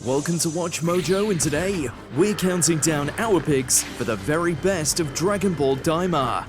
Welcome to Watch Mojo, and today we're counting down our picks for the very best of Dragon Ball Daima.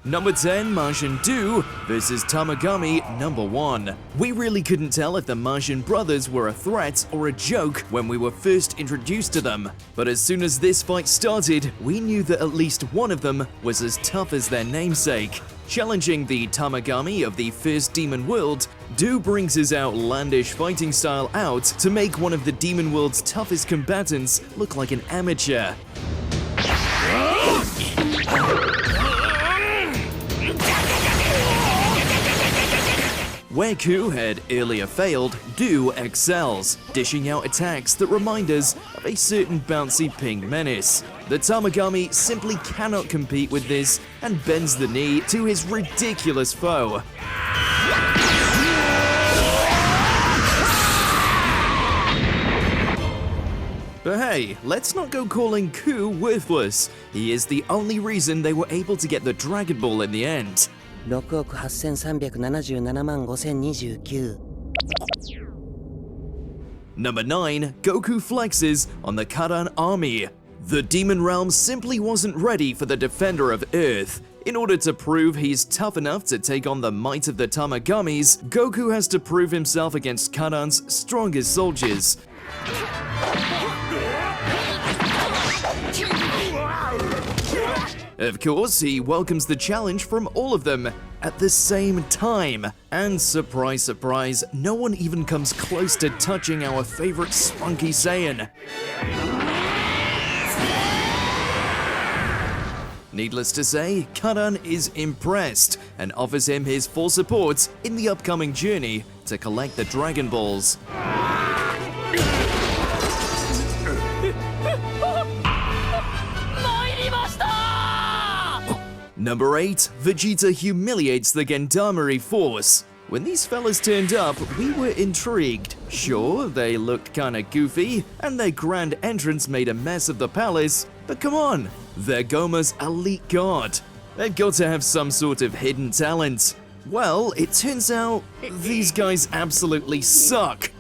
Number 10, Majin Du versus Tamagami number 1. We really couldn't tell if the Majin brothers were a threat or a joke when we were first introduced to them, but as soon as this fight started, we knew that at least one of them was as tough as their namesake. Challenging the Tamagami of the first Demon World, Du brings his outlandish fighting style out to make one of the Demon World's toughest combatants look like an amateur. Where Ku had earlier failed, Du excels, dishing out attacks that remind us of a certain bouncy pink menace. The Tamagami simply cannot compete with this and bends the knee to his ridiculous foe. But hey, let's not go calling Ku worthless. He is the only reason they were able to get the Dragon Ball in the end. 6,8375,5029. Number 9, Goku flexes on the Karan army. The Demon Realm simply wasn't ready for the Defender of Earth. In order to prove he's tough enough to take on the might of the Tamagamis, Goku has to prove himself against Karan's strongest soldiers. Of course, he welcomes the challenge from all of them at the same time. And surprise, surprise, no one even comes close to touching our favorite spunky Saiyan. Needless to say, Karan is impressed and offers him his full support in the upcoming journey to collect the Dragon Balls. Number 8, Vegeta humiliates the Gendarmerie force. When these fellas turned up, we were intrigued. Sure, they looked kinda goofy, and their grand entrance made a mess of the palace, but come on, they're Goma's elite guard. They've got to have some sort of hidden talent. Well, it turns out these guys absolutely suck.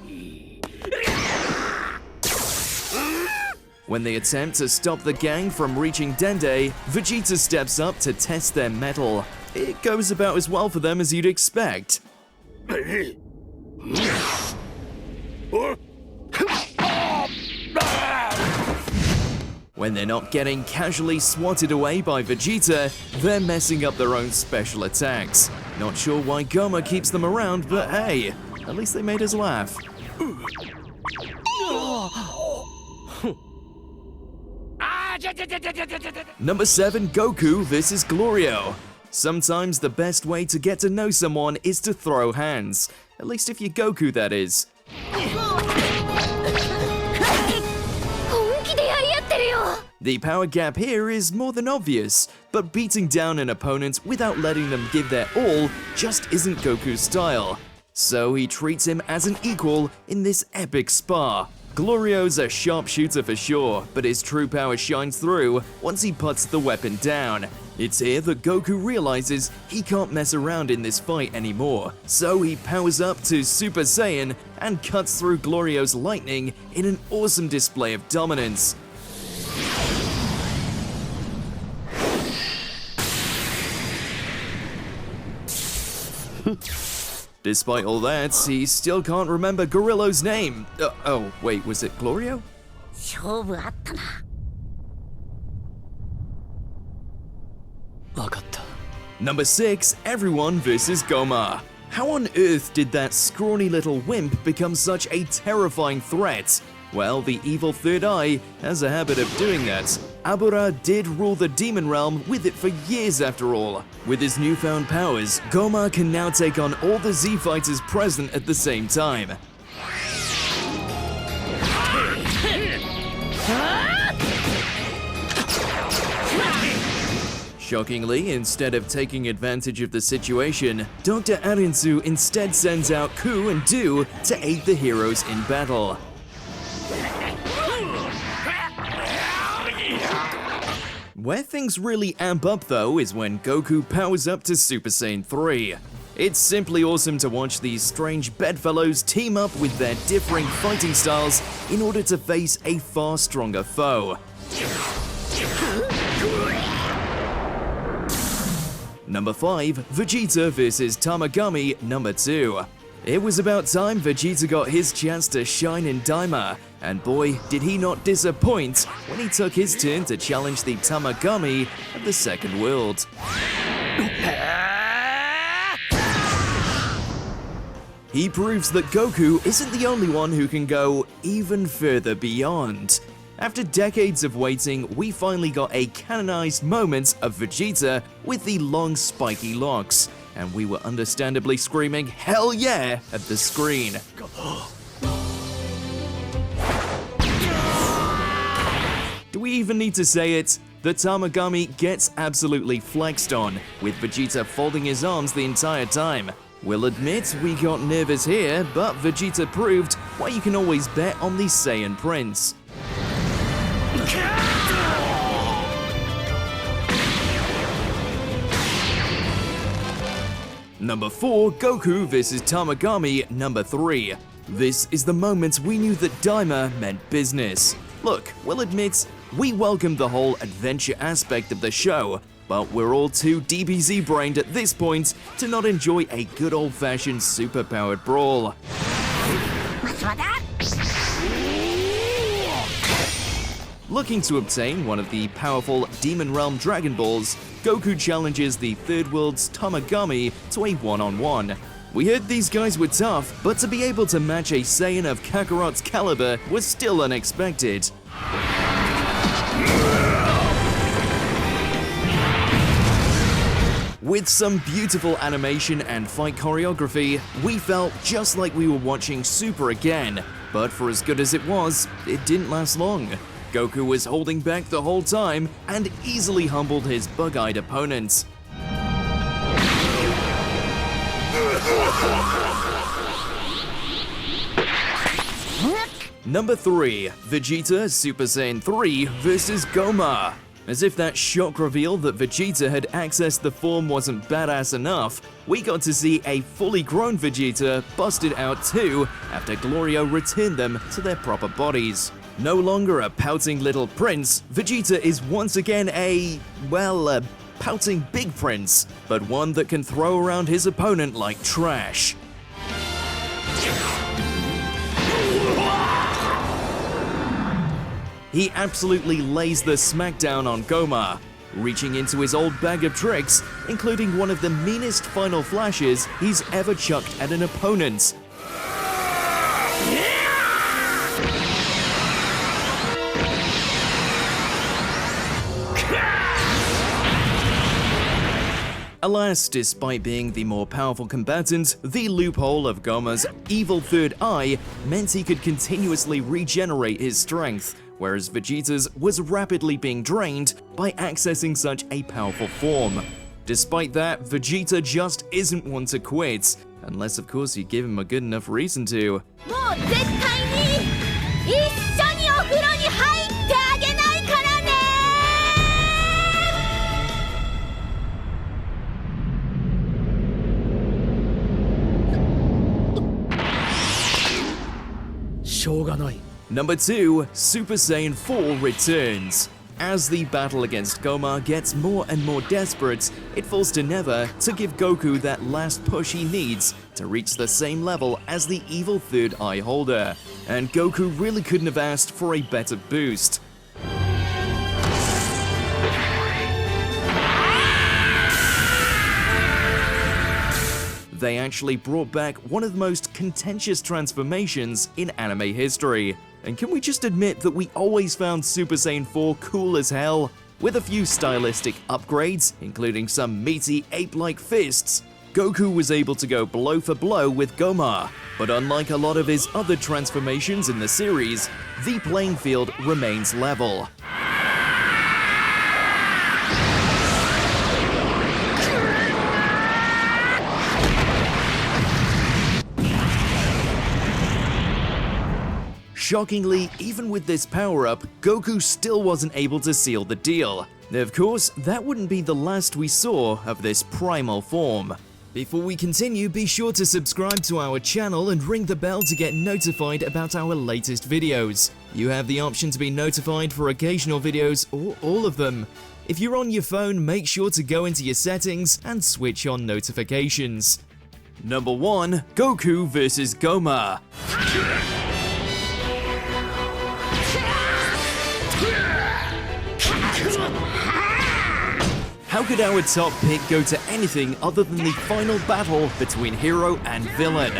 When they attempt to stop the gang from reaching Dende, Vegeta steps up to test their mettle. It goes about as well for them as you'd expect. When they're not getting casually swatted away by Vegeta, they're messing up their own special attacks. Not sure why Goma keeps them around, but hey, at least they made us laugh. Number 7, Goku versus Glorio. Sometimes the best way to get to know someone is to throw hands. At least if you're Goku, that is. The power gap here is more than obvious, but beating down an opponent without letting them give their all just isn't Goku's style. So he treats him as an equal in this epic spar. Glorio's a sharpshooter for sure, but his true power shines through once he puts the weapon down. It's here that Goku realizes he can't mess around in this fight anymore, so he powers up to Super Saiyan and cuts through Glorio's lightning in an awesome display of dominance. Despite all that, he still can't remember Gorillo's name. Oh, wait, was it Glorio? Number 6, Everyone versus Goma. How on earth did that scrawny little wimp become such a terrifying threat? Well, the evil third eye has a habit of doing that. Abura did rule the Demon Realm with it for years after all. With his newfound powers, Goma can now take on all the Z fighters present at the same time. Shockingly, instead of taking advantage of the situation, Dr. Arinsu instead sends out Ku and Du to aid the heroes in battle. Where things really amp up though is when Goku powers up to Super Saiyan 3. It's simply awesome to watch these strange bedfellows team up with their differing fighting styles in order to face a far stronger foe. Number 5, Vegeta vs Tamagami Number 2. It was about time Vegeta got his chance to shine in Daima, and boy did he not disappoint when he took his turn to challenge the Tamagami of the second world. He proves that Goku isn't the only one who can go even further beyond. After decades of waiting, we finally got a canonized moment of Vegeta with the long spiky locks, and we were understandably screaming "Hell yeah!" at the screen. Do we even need to say it? The Tamagami gets absolutely flexed on, with Vegeta folding his arms the entire time. We'll admit we got nervous here, but Vegeta proved why you can always bet on the Saiyan Prince. Number 4, Goku vs Tamagami Number 3. This is the moment we knew that Daima meant business. Look, we'll admit, we welcomed the whole adventure aspect of the show, but we're all too DBZ brained at this point to not enjoy a good old-fashioned superpowered brawl. Looking to obtain one of the powerful Demon Realm Dragon Balls, Goku challenges the Third World's Tamagami to a one-on-one. We heard these guys were tough, but to be able to match a Saiyan of Kakarot's caliber was still unexpected. With some beautiful animation and fight choreography, we felt just like we were watching Super again, but for as good as it was, it didn't last long. Goku was holding back the whole time and easily humbled his bug-eyed opponents. Number 3, Vegeta Super Saiyan 3 vs Goma. As if that shock reveal that Vegeta had accessed the form wasn't badass enough, we got to see a fully grown Vegeta busted out too after Glorio returned them to their proper bodies. No longer a pouting little prince, Vegeta is once again a pouting big prince, but one that can throw around his opponent like trash. He absolutely lays the smackdown on Goma, reaching into his old bag of tricks, including one of the meanest final flashes he's ever chucked at an opponent. Alas, despite being the more powerful combatant, the loophole of Goma's evil third eye meant he could continuously regenerate his strength, whereas Vegeta's was rapidly being drained by accessing such a powerful form. Despite that, Vegeta just isn't one to quit, unless of course you give him a good enough reason to. Number 2, Super Saiyan 4 returns. As the battle against Goma gets more and more desperate, it falls to Never to give Goku that last push he needs to reach the same level as the evil third eye holder. And Goku really couldn't have asked for a better boost. They actually brought back one of the most contentious transformations in anime history. And can we just admit that we always found Super Saiyan 4 cool as hell? With a few stylistic upgrades, including some meaty ape-like fists, Goku was able to go blow for blow with Goma. But unlike a lot of his other transformations in the series, the playing field remains level. Shockingly, even with this power-up, Goku still wasn't able to seal the deal. Of course, that wouldn't be the last we saw of this primal form. Before we continue, be sure to subscribe to our channel and ring the bell to get notified about our latest videos. You have the option to be notified for occasional videos or all of them. If you're on your phone, make sure to go into your settings and switch on notifications. Number 1. Goku vs. Goma. How could our top pick go to anything other than the final battle between hero and villain?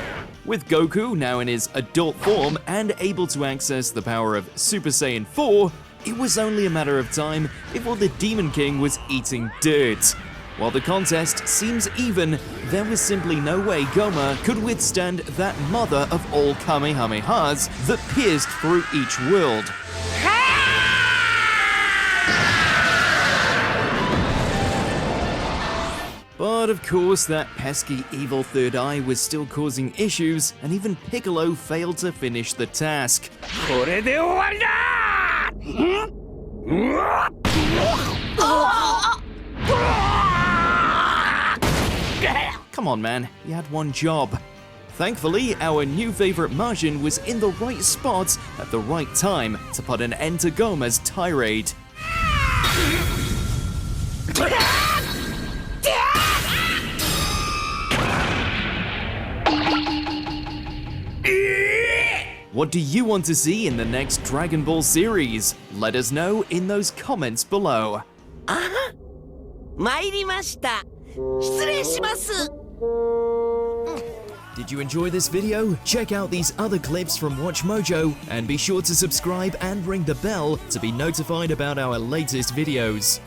With Goku now in his adult form and able to access the power of Super Saiyan 4, it was only a matter of time before the Demon King was eating dirt. While the contest seems even, there was simply no way Goma could withstand that mother of all Kamehamehas that pierced through each world. But of course, that pesky evil third eye was still causing issues, and even Piccolo failed to finish the task. Come on, man, you had one job. Thankfully, our new favorite Martian was in the right spot at the right time to put an end to Goma's tirade. What do you want to see in the next Dragon Ball series? Let us know in those comments below. 参りました。失礼します。 Did you enjoy this video? Check out these other clips from WatchMojo and be sure to subscribe and ring the bell to be notified about our latest videos.